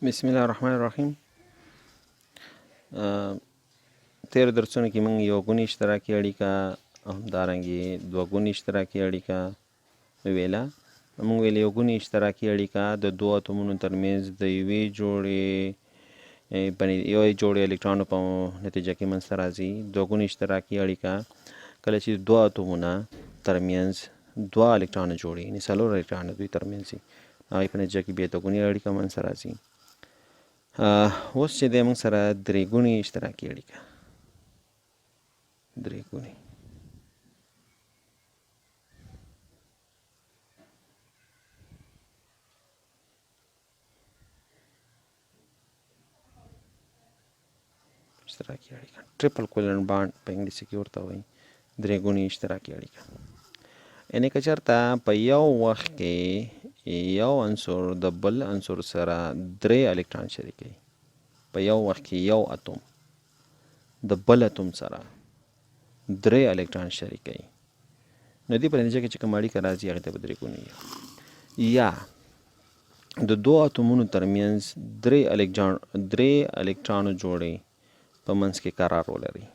بسم الله الرحمن الرحیم. تیر درسونه کې موږ یو ګونی اشتراکي اړیکه همدارنګې دوه ګونی اشتراکي اړیکه ویله. موږ ویل یو ګونی اشتراکي اړیکه د دوه اتومونو ترمنځ د یوې جوړې الکترونو په نتیجه کې منځته راځي. دوه ګونی اشتراکي اړیکه کله چې دوه اتومونه ترمنځ دوه الکترونه جوړي، یعنې څلور الکترونه دوی ترمنځ وي، هغې په نتیجه کې بیا دوه ګونې اړیکه منځته راځي. اوس چې دی موږ سره درې ګونې اشتراکي اړیکه، درې ګونې اشتراکي اړیکه، ټریپل کوولنټ بانډ په انګلیسي کې ورته وایي، درې ګونې اشتراکي اړیکه. یعنې که چېرته په یو وخت کې یو عنصر د بل عنصر سره درې الکترون شریکوي، په یو وخت کې یو اتوم د بل اتوم سره درې الکترون شریکوي، نو دې په نتیجه کې چې کوم اړیکه راځي هغې ته به درې ګونې وي. یا د دوه اتومونو ترمنځ درې الکترونو جوړې په منځ کې قرار ولري.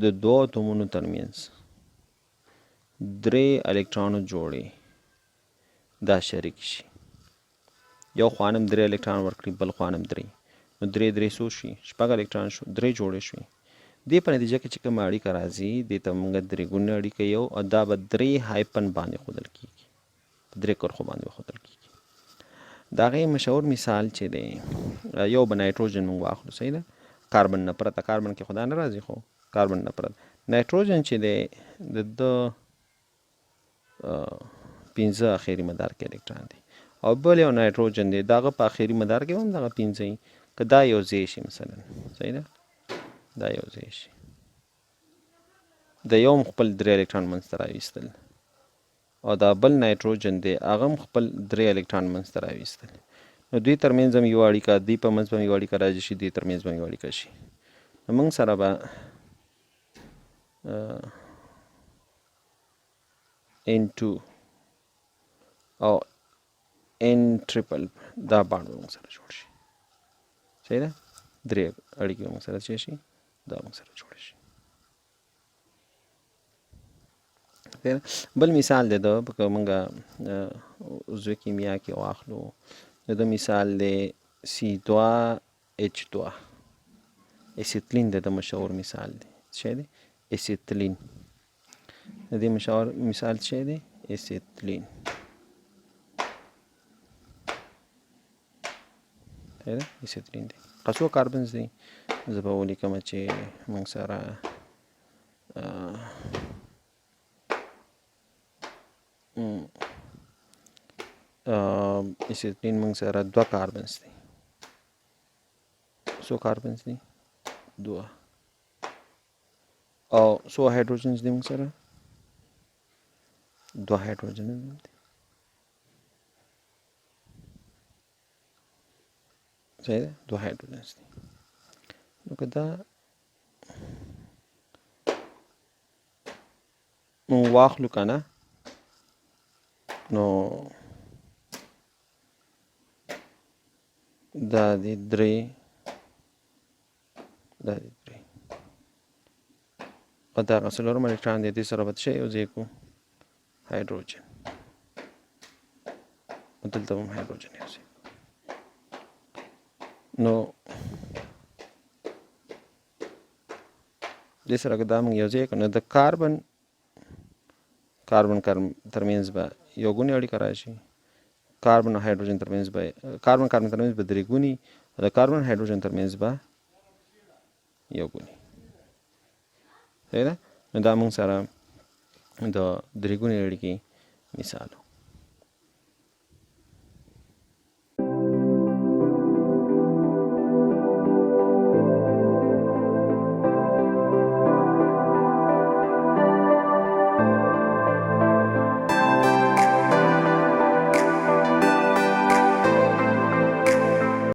د دوه اتومونو ترمنځ درې الکترونو جوړې دا شریک شي، یو خوا نم درې الکترون ورکړي، بل خوا نم درې، نو درې څو شي؟ شپږ الکترون شو، درې جوړې شوې. دې په نتیجه کې چې کومه اړیکه راځي دې ته موږ درې ګونې اړیکه یو، او دا به درې هایپن باندې ښودل کېږي، په درې کرښو باندې ښودل کېږي. د هغې مشهور مثال چې دی، یو به نایټروجن موږ واخلو، صحیح ده، کاربن نه پرته، کاربن کې خو دا نه راځي، خو کاربن نه پرته نایټروجن چې دی د ده 5 اخري مدار کې الکترون دی، او بل یو نایټروجن دی د هغه په اخري مدار کې هم دغه 5 وي. که دا یو ځای شي مثلا، صحیح ده، دا یو ځای شي، د یو هم خپل درې الکترون منځته راویستل، او دا بل نایټروجن دی هغه هم خپل درې الکترون منځته راویستل، نو دوی ترمنځ هم یو اړیکه، دوی په منځ هم یو اړیکه راځي شي، دوی ترمنځ هم یو اړیکه شي. نو موږ سره به N2 او N ټریپل دا بانډ به موږ سره جوړ شي، صحیح ده، درې اړیکې به موږ سره څه شي، دا موږ سره جوړ شي. بل مثال دی د که موږ عضوي کیمیا کې واخلو، د ده مثال دی C2H2، اسیتلین د ده مشهور مثال دی. څه دی؟ اسیتلین. د دې مشهور مثال څه دی؟ اسیتلین. اسیتلین دی. څو کاربنز دی؟ زه به ولیکم چې موږ سره اسیتلین موږ سره 2 کاربنز دی. څو کاربنز دی؟ 2. او څو هایدروجنز دی موږ سره؟ 2 هایدروجن دی. صحیح ده، 2 هایدروجنز دی. نو که دا موږ واخلو که نه، نو دا دی 3، دا دی 3، او دغه څلورم الکترون دی، دې سره به څه یو ځای کړو؟ هایدروجن، او دلته هم هایدروجن یو ځای. نو دې سره که دا موږ یو ځای کړو، نو د کاربن ترمنځ به یو ګونې اړیکه راشي، کاربن او هایدروجن ترمنځ به کاربن ترمنځ به درې ګونې، او د کاربن هایدروجن ترمنځ به یو ګونې. صحیح ده، نو دا موږ سره د درې ګونې اړیکې مثال و.